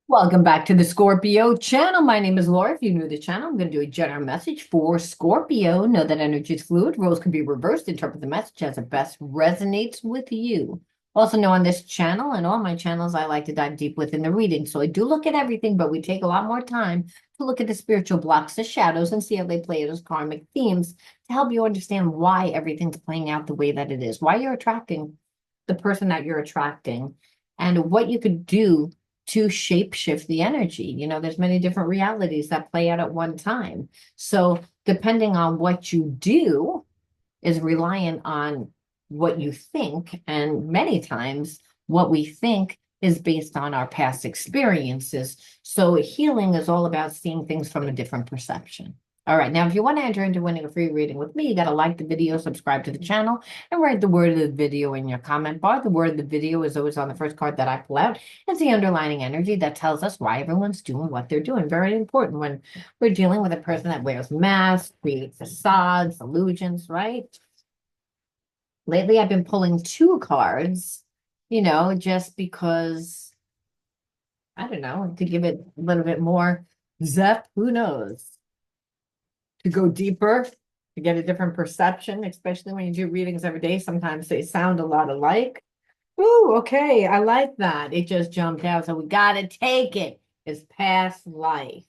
Welcome back to the Scorpio channel. My name is Laura. If you're new to the channel, I'm going to do a general message for Scorpio. Know that energy is fluid. Roles can be reversed. Interpret the message as it best resonates with you. Also know on this channel and all my channels, I like to dive deep within the reading. So I do look at everything, but we take a lot more time to look at the spiritual blocks, the shadows, and see how they play those karmic themes to help you understand why everything's playing out the way that it is, why you're attracting the person that you're attracting, and what you could do to shape shift the energy. There's many different realities that play out at one time. So depending on what you do is reliant on what you think. And many times what we think is based on our past experiences. So healing is all about seeing things from a different perception. All right, now if you want to enter into winning a free reading with me, you got to like the video, subscribe to the channel, and write the word of the video in your comment bar. The word of the video is always on the first card that I pull out. It's the underlining energy that tells us why everyone's doing what they're doing. Very important when we're dealing with a person that wears masks, creates facades, illusions, right? Lately, I've been pulling two cards, just because, I don't know, to give it a little bit more zep, who knows, to go deeper, to get a different perception, especially when you do readings every day. Sometimes they sound a lot alike. Ooh, okay, I like that. It just jumped out. So we got to take it. It's past life.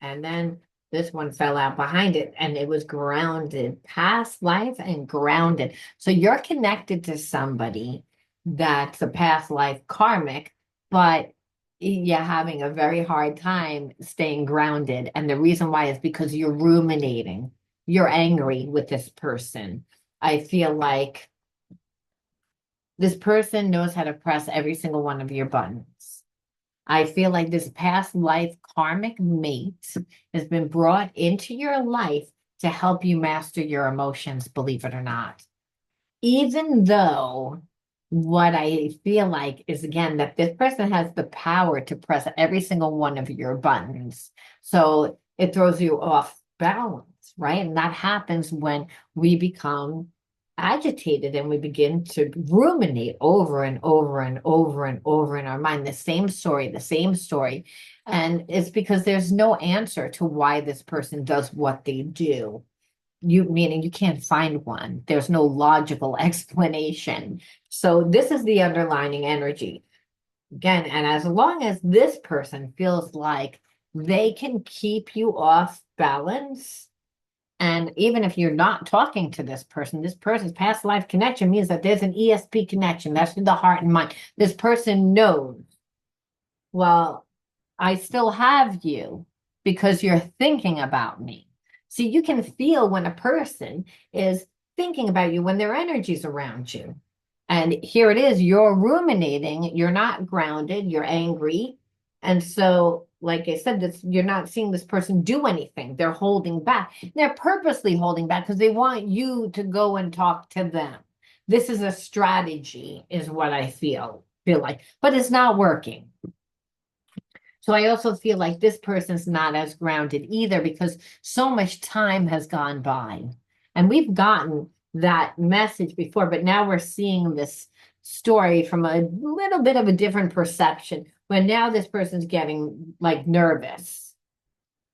And then this one fell out behind it and it was grounded, past life and grounded. So you're connected to somebody that's a past life karmic, but you're having a very hard time staying grounded. And the reason why is because you're ruminating. You're angry with this person. I feel like this person knows how to press every single one of your buttons. I feel like this past life karmic mate has been brought into your life to help you master your emotions, believe it or not. Even though what I feel like is, again, that this person has the power to press every single one of your buttons. So it throws you off balance, right? And that happens when we become agitated and we begin to ruminate over and over and over and over in our mind the same story, the same story. And it's because there's no answer to why this person does what they do. Meaning you can't find one. There's no logical explanation. So this is the underlining energy. Again, and as long as this person feels like they can keep you off balance, and even if you're not talking to this person's past life connection means that there's an ESP connection. That's the heart and mind. This person knows, well, I still have you because you're thinking about me. So you can feel when a person is thinking about you, when their energy's around you. And here it is, you're ruminating, you're not grounded, you're angry. And so, like I said, you're not seeing this person do anything. They're holding back. They're purposely holding back because they want you to go and talk to them. This is a strategy, is what I feel like, but it's not working. So I also feel like this person's not as grounded either because so much time has gone by. And we've gotten that message before, but now we're seeing this story from a little bit of a different perception when now this person's getting like nervous.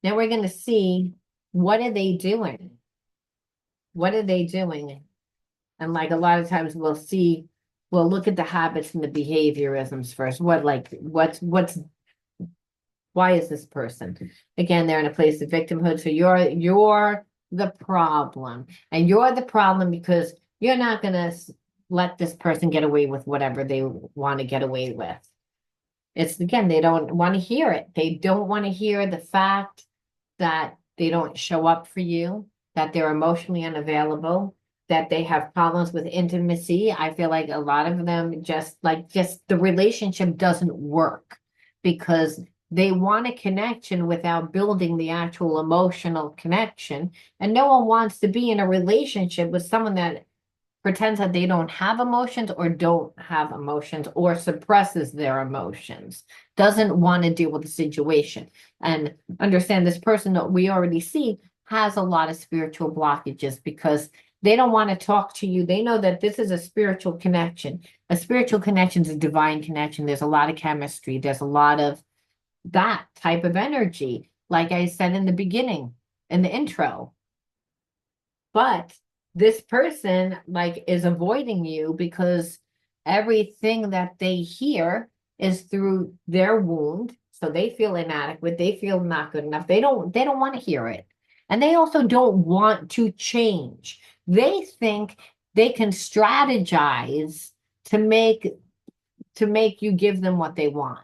Now we're going to see, what are they doing? What are they doing? And like a lot of times we'll look at the habits and the behaviorisms first. What's why is this person? Again, they're in a place of victimhood. So you're the problem. And you're the problem because you're not gonna let this person get away with whatever they want to get away with. It's, again, they don't want to hear it. They don't want to hear the fact that they don't show up for you, that they're emotionally unavailable, that they have problems with intimacy. I feel like a lot of them just the relationship doesn't work because they want a connection without building the actual emotional connection. And no one wants to be in a relationship with someone that pretends that they don't have emotions or don't have emotions or suppresses their emotions, doesn't want to deal with the situation. And understand this person that we already see has a lot of spiritual blockages because they don't want to talk to you. They know that this is a spiritual connection. A spiritual connection is a divine connection. There's a lot of chemistry. There's a lot of that type of energy, like I said in the beginning, in the intro. But this person like is avoiding you because everything that they hear is through their wound. So they feel inadequate, they feel not good enough. They don't want to hear it. And they also don't want to change. They think they can strategize to make to make you give them what they want.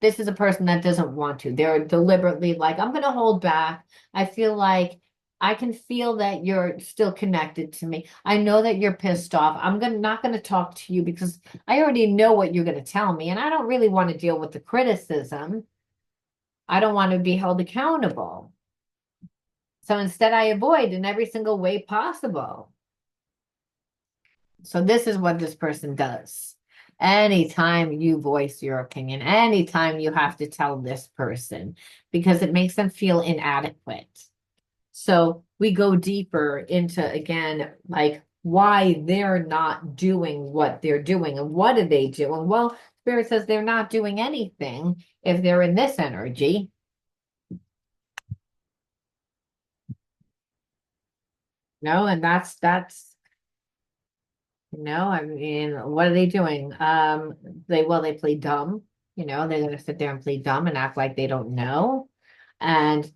This is a person that doesn't want to. They're deliberately like, I'm going to hold back. I feel like I can feel that you're still connected to me. I know that you're pissed off. Not going to talk to you because I already know what you're going to tell me, and I don't really want to deal with the criticism. I don't want to be held accountable. So instead, I avoid in every single way possible. So this is what this person does. Anytime you voice your opinion, anytime you have to tell this person, because it makes them feel inadequate. So we go deeper into, again, like why they're not doing what they're doing. And what do they do? And well, Spirit says they're not doing anything if they're in this energy. No, and I mean, what are they doing? They play dumb. They're gonna sit there and play dumb and act like they don't know. And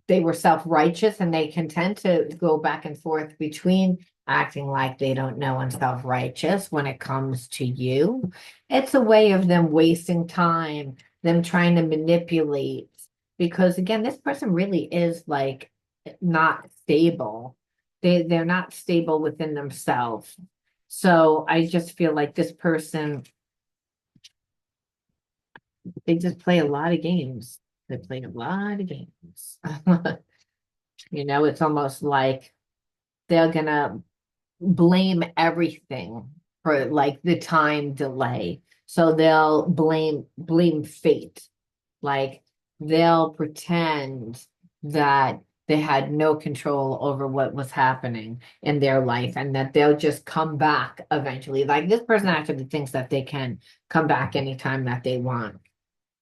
they were self-righteous and they can tend to go back and forth between acting like they don't know and self-righteous when it comes to you. It's a way of them wasting time, them trying to manipulate. Because again, this person really is like not stable. They're not stable within themselves. So I just feel like this person, they just play a lot of games. They play a lot of games. It's almost like they're gonna blame everything for like the time delay. So they'll blame fate. Like they'll pretend that they had no control over what was happening in their life and that they'll just come back eventually. Like this person actually thinks that they can come back anytime that they want.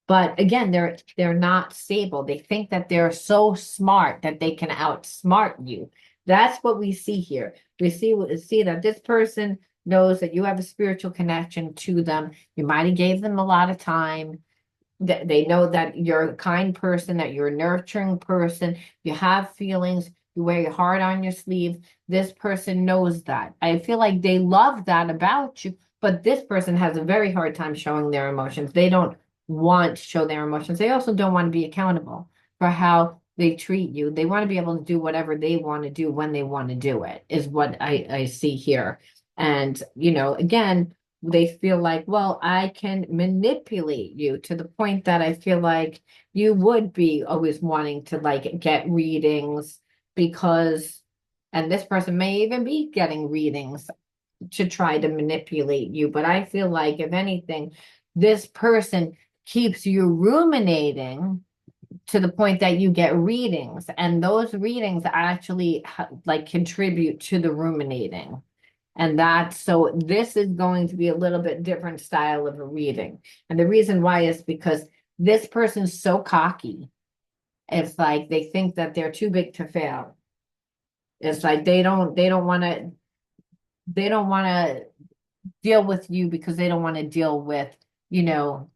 But again, they're not stable. They think that they're so smart that they can outsmart you. That's what we see here. We see that this person knows that you have a spiritual connection to them. You might have gave them a lot of time. That they know that you're a kind person, that you're a nurturing person, you have feelings, you wear your heart on your sleeve. This person knows that. I feel like they love that about you, but this person has a very hard time showing their emotions. They don't want to show their emotions. They also don't want to be accountable for how they treat you. They want to be able to do whatever they want to do when they want to do it, is what I see here. And, again, they feel like, well, I can manipulate you to the point that I feel like you would be always wanting to like get readings because, and this person may even be getting readings to try to manipulate you. But I feel like, if anything, this person keeps you ruminating to the point that you get readings, and those readings actually like contribute to the ruminating. And so this is going to be a little bit different style of a reading. And the reason why is because this person's so cocky. It's like they think that they're too big to fail. It's like they don't want to deal with you because they don't want to deal with, you know,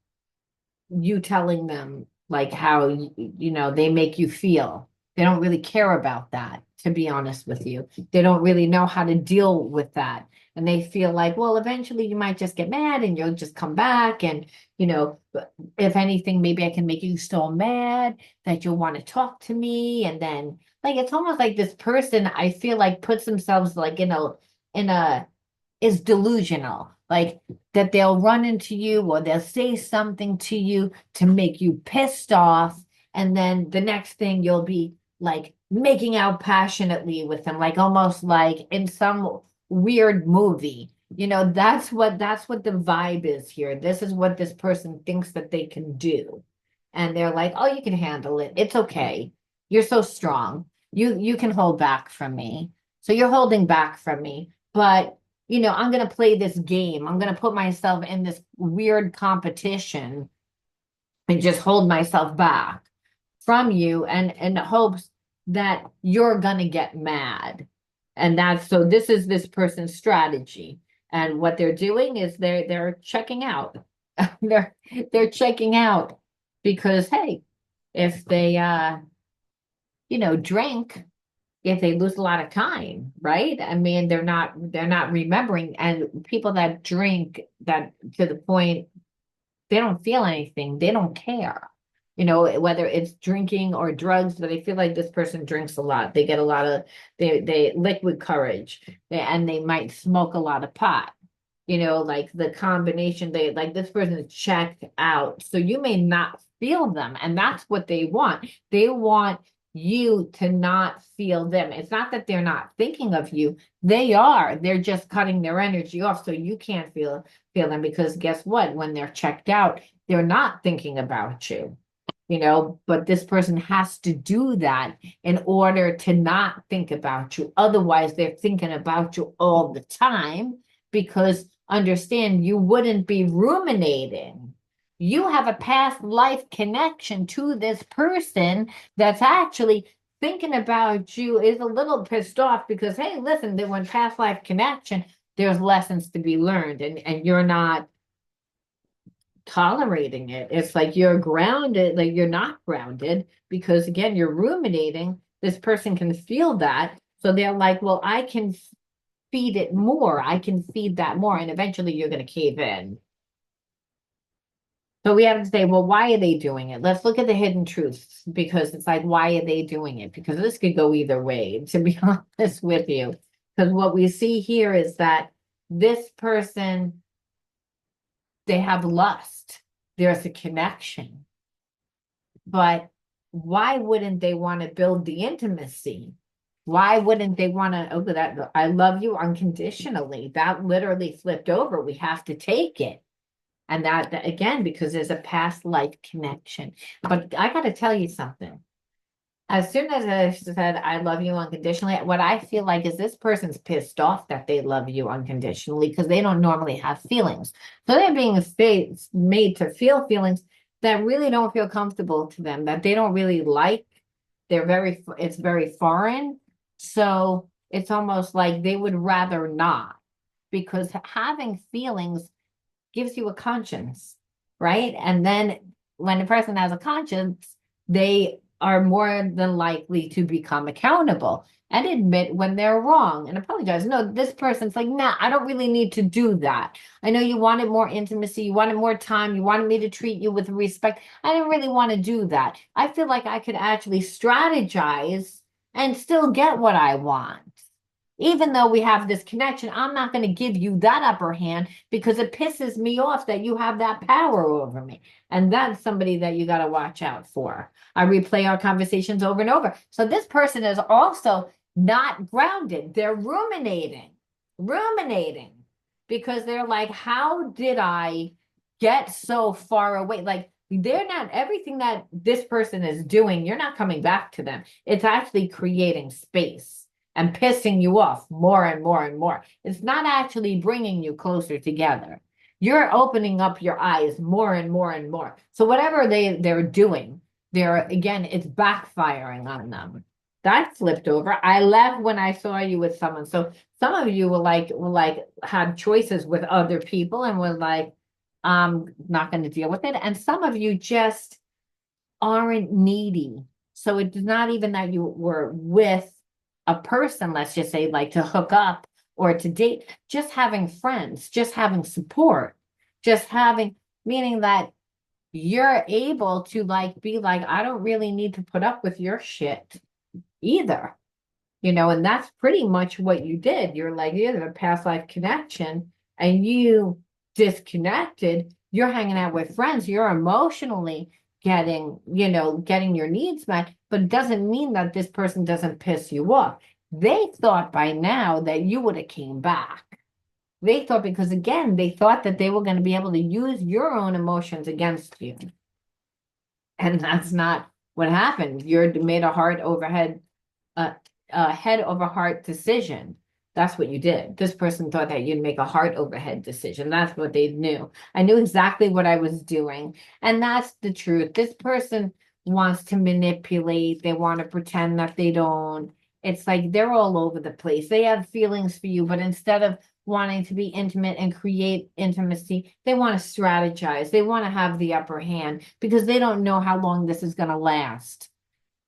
you telling them like how they make you feel. They don't really care about that, to be honest with you. They don't really know how to deal with that. And they feel like, well, eventually you might just get mad and you'll just come back. And, if anything, maybe I can make you so mad that you'll want to talk to me. And then, like, it's almost like this person, I feel like, puts themselves like in a is delusional, like that they'll run into you or they'll say something to you to make you pissed off. And then the next thing you'll be like making out passionately with them, like almost like in some weird movie. That's what the vibe is here. This is what this person thinks that they can do. And they're like, oh, you can handle it. It's okay. You're so strong. You can hold back from me. So you're holding back from me. But I'm going to play this game. I'm going to put myself in this weird competition and just hold myself back from you and in hopes that you're gonna get mad. And that's so this is this person's strategy. And what they're doing is they're checking out. They're they're checking out because hey, if they drink, if they lose a lot of time, right? I mean, they're not remembering. And people that drink that to the point they don't feel anything, they don't care. Whether it's drinking or drugs, but they feel like this person drinks a lot. They get a lot of they liquid courage, and they might smoke a lot of pot. Like the combination, they like this person is checked out. So you may not feel them, and that's what they want. They want you to not feel them. It's not that they're not thinking of you. They are. They're just cutting their energy off so you can't feel them because guess what? When they're checked out, they're not thinking about you. But this person has to do that in order to not think about you. Otherwise, they're thinking about you all the time because understand you wouldn't be ruminating. You have a past life connection to this person that's actually thinking about you, is a little pissed off because, hey, listen, there when past life connection, there's lessons to be learned, and you're not tolerating it. It's like you're grounded, like you're not grounded because again, you're ruminating. This person can feel that. So they're like, well, I can feed it more. I can feed that more. And eventually you're going to cave in. So we have to say, well, why are they doing it? Let's look at the hidden truths because it's like, why are they doing it? Because this could go either way, to be honest with you. Because what we see here is that this person, they have lust. There's a connection. But why wouldn't they want to build the intimacy? Why wouldn't they want to, that I love you unconditionally? That literally flipped over. We have to take it. And that again, because there's a past life connection. But I got to tell you something. As soon as I said, I love you unconditionally, what I feel like is this person's pissed off that they love you unconditionally because they don't normally have feelings. So they're being made to feel feelings that really don't feel comfortable to them, that they don't really like. It's very foreign. So it's almost like they would rather not because having feelings gives you a conscience, right? And then when a person has a conscience, they are more than likely to become accountable and admit when they're wrong and apologize. No, this person's like, nah, I don't really need to do that. I know you wanted more intimacy, you wanted more time, you wanted me to treat you with respect. I didn't really want to do that. I feel like I could actually strategize and still get what I want. Even though we have this connection, I'm not going to give you that upper hand because it pisses me off that you have that power over me. And that's somebody that you got to watch out for. I replay our conversations over and over. So this person is also not grounded. They're ruminating because they're like, how did I get so far away? Like, they're not everything that this person is doing, you're not coming back to them. It's actually creating space and pissing you off more and more and more. It's not actually bringing you closer together. You're opening up your eyes more and more and more. So whatever they're doing, it's backfiring on them. That flipped over. I left when I saw you with someone. So some of you will had choices with other people and were like, I'm not going to deal with it. And some of you just aren't needy. So it's not even that you were with a person, let's just say, like to hook up or to date, just having friends, just having support, just having, meaning that you're able to be like, I don't really need to put up with your shit either. And that's pretty much what you did. You're like, you had a past life connection and you disconnected. You're hanging out with friends. You're emotionally getting your needs met, but it doesn't mean that this person doesn't piss you off. They thought by now that you would have came back. They thought because again, they thought that they were going to be able to use your own emotions against you. And that's not what happened. You made a head over heart decision That's what you did. This person thought that you'd make a heart overhead decision. That's what they knew. I knew exactly what I was doing. And that's the truth. This person wants to manipulate. They want to pretend that they don't. It's like they're all over the place. They have feelings for you, but instead of wanting to be intimate and create intimacy, they want to strategize. They want to have the upper hand because they don't know how long this is going to last.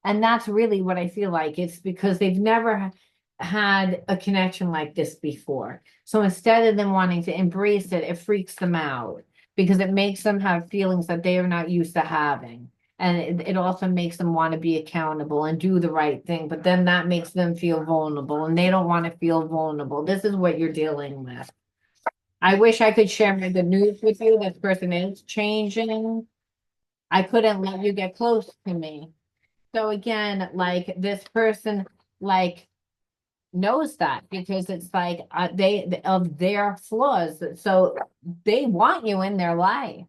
And that's really what I feel like. It's because they've never had a connection like this before. So instead of them wanting to embrace it, it freaks them out because it makes them have feelings that they are not used to having. And it also makes them want to be accountable and do the right thing. But then that makes them feel vulnerable and they don't want to feel vulnerable. This is what you're dealing with. I wish I could share the news with you. This person is changing. I couldn't let you get close to me. So again, like this person, like knows that because it's like they of their flaws. So they want you in their life.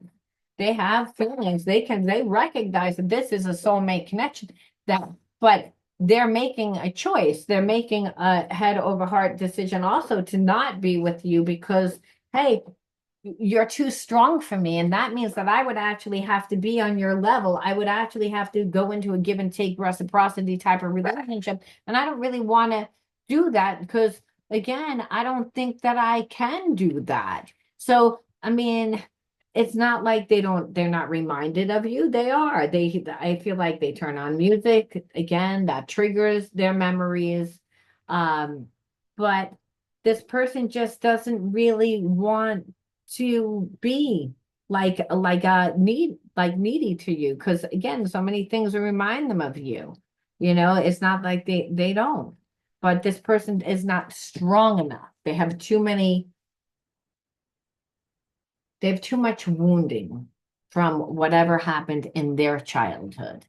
They have feelings. They recognize that this is a soulmate connection. That, but they're making a choice. They're making a head over heart decision also to not be with you because, hey, you're too strong for me. And that means that I would actually have to be on your level. I would actually have to go into a give and take reciprocity type of relationship. And I don't really want to do that because, again, I don't think that I can do that. So, I mean, it's not like they're not reminded of you. They are. I feel like they turn on music again, that triggers their memories. Um, but this person just doesn't really want to be needy to you because again so many things will remind them of you. It's not like they don't, but this person is not strong enough. They have too much wounding from whatever happened in their childhood,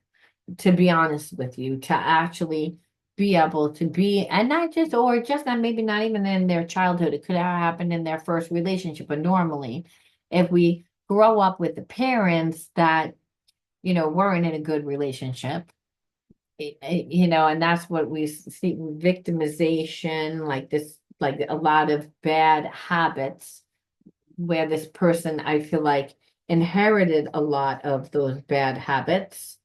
to be honest with you, to actually be able to be, and not just, or just not, maybe not even in their childhood. It could have happened in their first relationship. But normally, if we grow up with the parents that, weren't in a good relationship, and that's what we see victimization, like this, like a lot of bad habits where this person, I feel like, inherited a lot of those bad habits.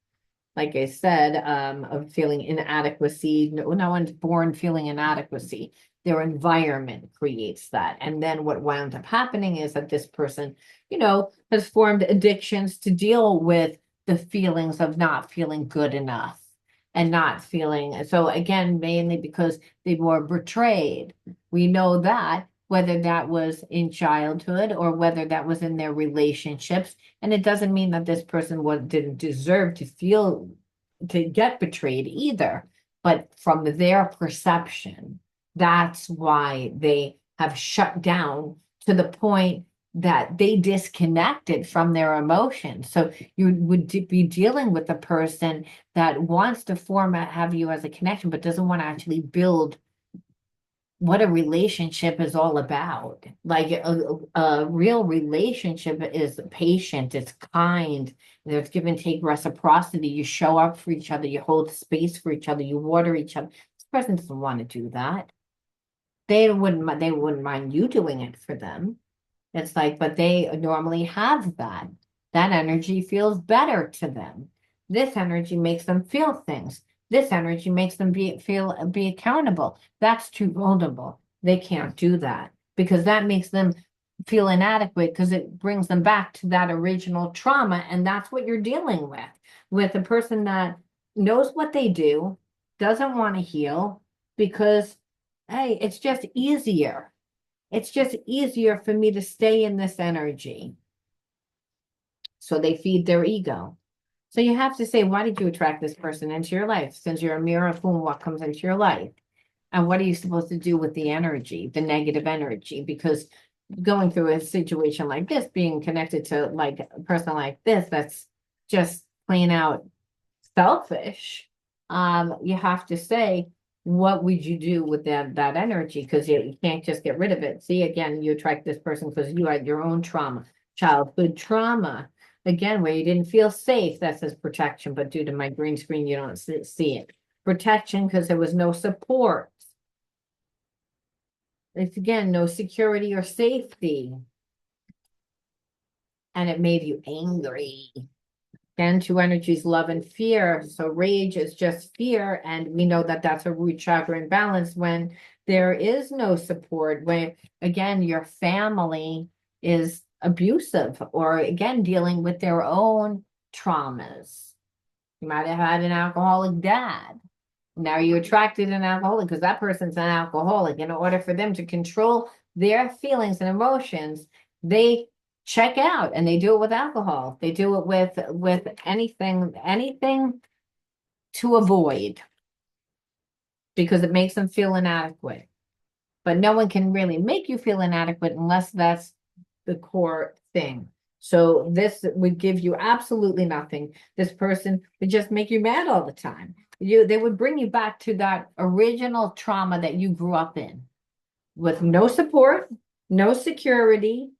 Like I said, of feeling inadequacy. No one's born feeling inadequacy. Their environment creates that. And then what wound up happening is that this person, has formed addictions to deal with the feelings of not feeling good enough and not feeling. So again, mainly because they were betrayed. We know that whether that was in childhood or whether that was in their relationships. And it doesn't mean that this person didn't deserve to get betrayed either. But from their perception, that's why they have shut down to the point that they disconnected from their emotions. So you would be dealing with a person that wants to have you as a connection, but doesn't want to actually build what a relationship is all about. Like a real relationship is patient, it's kind, there's give and take reciprocity. You show up for each other, you hold space for each other, you water each other. This person doesn't want to do that. They wouldn't mind you doing it for them. It's like, but they normally have that. That energy feels better to them. This energy makes them feel things. This energy makes them be accountable. That's too vulnerable. They can't do that because that makes them feel inadequate because it brings them back to that original trauma. And that's what you're dealing with a person that knows what they do, doesn't want to heal because, hey, it's just easier. It's just easier for me to stay in this energy. So they feed their ego. So you have to say, why did you attract this person into your life? Since you're a mirror of whom what comes into your life. And what are you supposed to do with the energy, the negative energy? Because going through a situation like this, being connected to like a person like this, that's just plain out selfish. You have to say, what would you do with that energy? Because you can't just get rid of it. See, again, you attract this person because you had your own trauma, childhood trauma. Again, where you didn't feel safe, that says protection, but due to my green screen, you don't see it. Protection because there was no support. It's again, no security or safety. And it made you angry. Again, two energies, love and fear. So rage is just fear. And we know that that's a root chakra imbalance when there is no support, when, again, your family is abusive or, again, dealing with their own traumas. You might have had an alcoholic dad. Now you attracted an alcoholic because that person's an alcoholic. In order for them to control their feelings and emotions, they check out, and they do it with alcohol. They do it with anything to avoid, because it makes them feel inadequate. But no one can really make you feel inadequate unless that's the core thing. So this would give you absolutely nothing. This person would just make you mad all the time. They would bring you back to that original trauma that you grew up in, with no support, no security,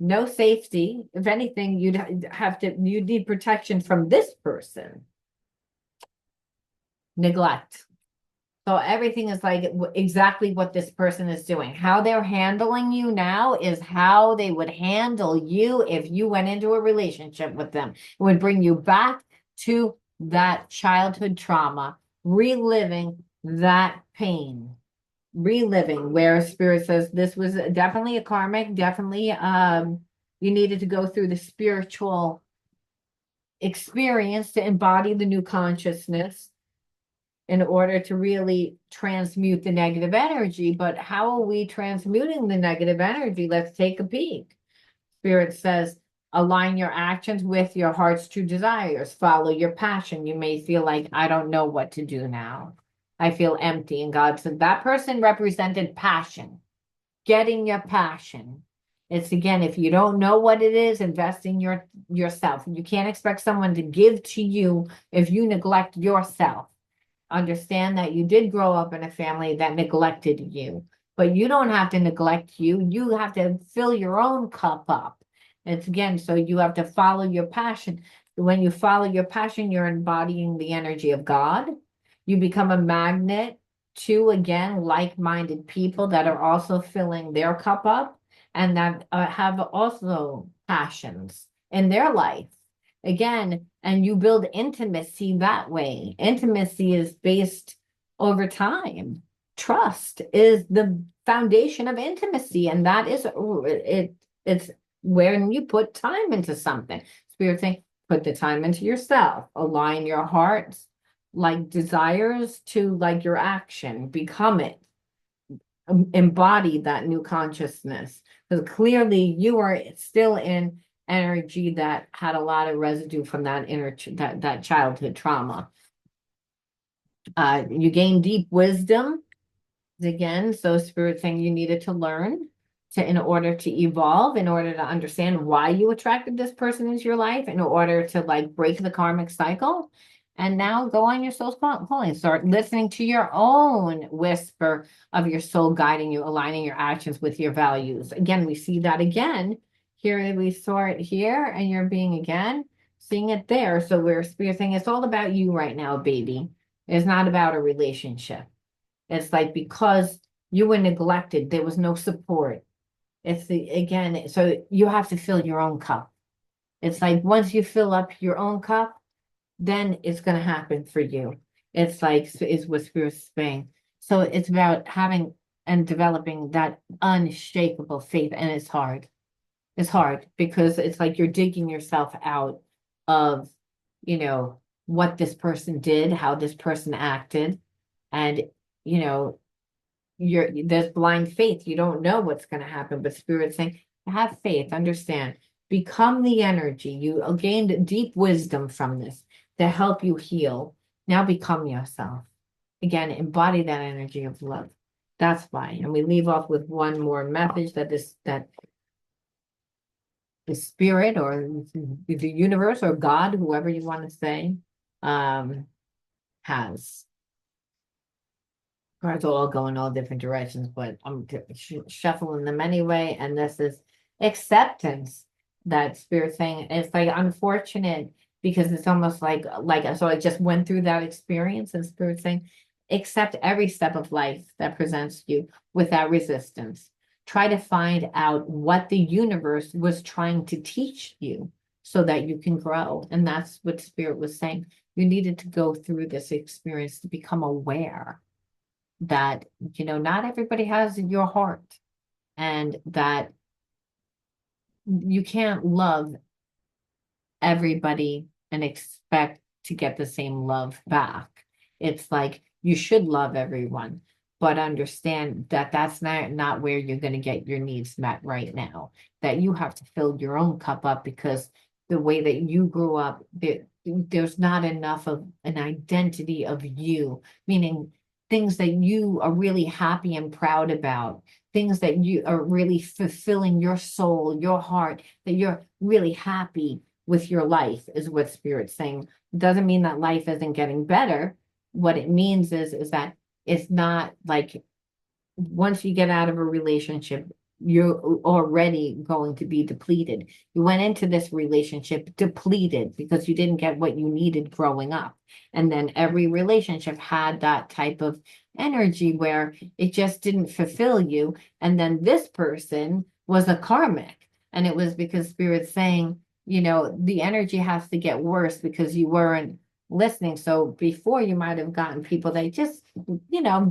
no safety. If anything, you'd need protection from this person. Neglect. So everything is like exactly what this person is doing. How they're handling you now is how they would handle you if you went into a relationship with them. It would bring you back to that childhood trauma, reliving that pain, reliving where spirit says this was definitely a karmic, definitely you needed to go through the spiritual experience to embody the new consciousness in order to really transmute the negative energy. But how are we transmuting the negative energy? Let's take a peek. Spirit says, align your actions with your heart's true desires. Follow your passion. You may feel like, I don't know what to do now. I feel empty. And God said that person represented passion, getting your passion. It's, again, if you don't know what it is, invest in yourself. You can't expect someone to give to you if you neglect yourself. Understand that you did grow up in a family that neglected you, but you don't have to neglect you. You have to fill your own cup up. It's, again, so you have to follow your passion. When you follow your passion, you're embodying the energy of God. You become a magnet to, again, like-minded people that are also filling their cup up and that have also passions in their life. Again, and you build intimacy that way. Intimacy is based over time. Trust is the foundation of intimacy, and that is it's when you put time into something. Spirit saying, put the time into yourself, align your heart's like desires to like your action, become it, embody that new consciousness. Because clearly you are still in energy that had a lot of residue from that that childhood trauma. You gain deep wisdom again. So spirit saying you needed to learn in order to evolve, in order to understand why you attracted this person into your life, in order to like break the karmic cycle. And now go on your soul's calling. Start listening to your own whisper of your soul guiding you, aligning your actions with your values. Again, we see that again. Here we saw it here, and you're being again seeing it there. So we're spirit saying it's all about you right now, baby. It's not about a relationship. It's like because you were neglected, there was no support. It's again, so you have to fill your own cup. It's like once you fill up your own cup, then it's going to happen for you. It's like, is what Spirit's saying. So it's about having and developing that unshakable faith. And it's hard. It's hard because it's like you're digging yourself out of, what this person did, how this person acted. And, you know, there's blind faith. You don't know what's going to happen, but Spirit's saying, have faith, understand, become the energy. You gained deep wisdom from this to help you heal. Now become yourself. Again, embody that energy of love. That's why. And we leave off with one more message that the spirit or the universe or God, whoever you want to say, has. Cards all go in all different directions, but I'm shuffling them anyway. And this is acceptance. That spirit saying it's like unfortunate because it's almost like so I just went through that experience, and spirit saying Accept every step of life that presents you without resistance. Try to find out what the universe was trying to teach you so that you can grow. And that's what Spirit was saying. You needed to go through this experience to become aware that, not everybody has your heart, and that you can't love everybody and expect to get the same love back. It's like you should love everyone, but understand that that's not where you're going to get your needs met right now. That you have to fill your own cup up, because the way that you grew up, there's not enough of an identity of you, meaning things that you are really happy and proud about, things that you are really fulfilling your soul, your heart, that you're really happy with your life, is what Spirit's saying. Doesn't mean that life isn't getting better. What it means is that it's not like once you get out of a relationship, you're already going to be depleted. You went into this relationship depleted because you didn't get what you needed growing up. And then every relationship had that type of energy where it just didn't fulfill you. And then this person was a karmic. And it was because Spirit's saying, the energy has to get worse because you weren't listening. So before, you might have gotten people that just,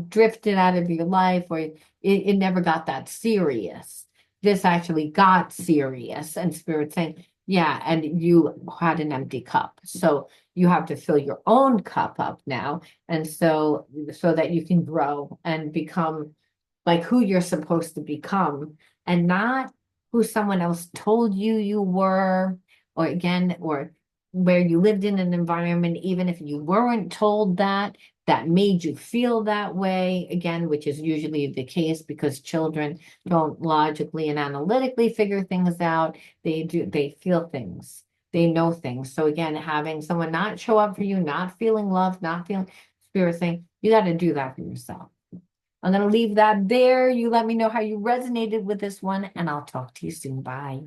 drifted out of your life, or it never got that serious. This actually got serious, and Spirit saying, yeah, and you had an empty cup. So you have to fill your own cup up now. And so that you can grow and become like who you're supposed to become, and not who someone else told you were, or where you lived in an environment, even if you weren't told that made you feel that way, again, which is usually the case because children don't logically and analytically figure things out. They feel things, they know things. So again, having someone not show up for you, not feeling love, not feeling Spirit saying, you got to do that for yourself. I'm going to leave that there. You let me know how you resonated with this one, and I'll talk to you soon. Bye.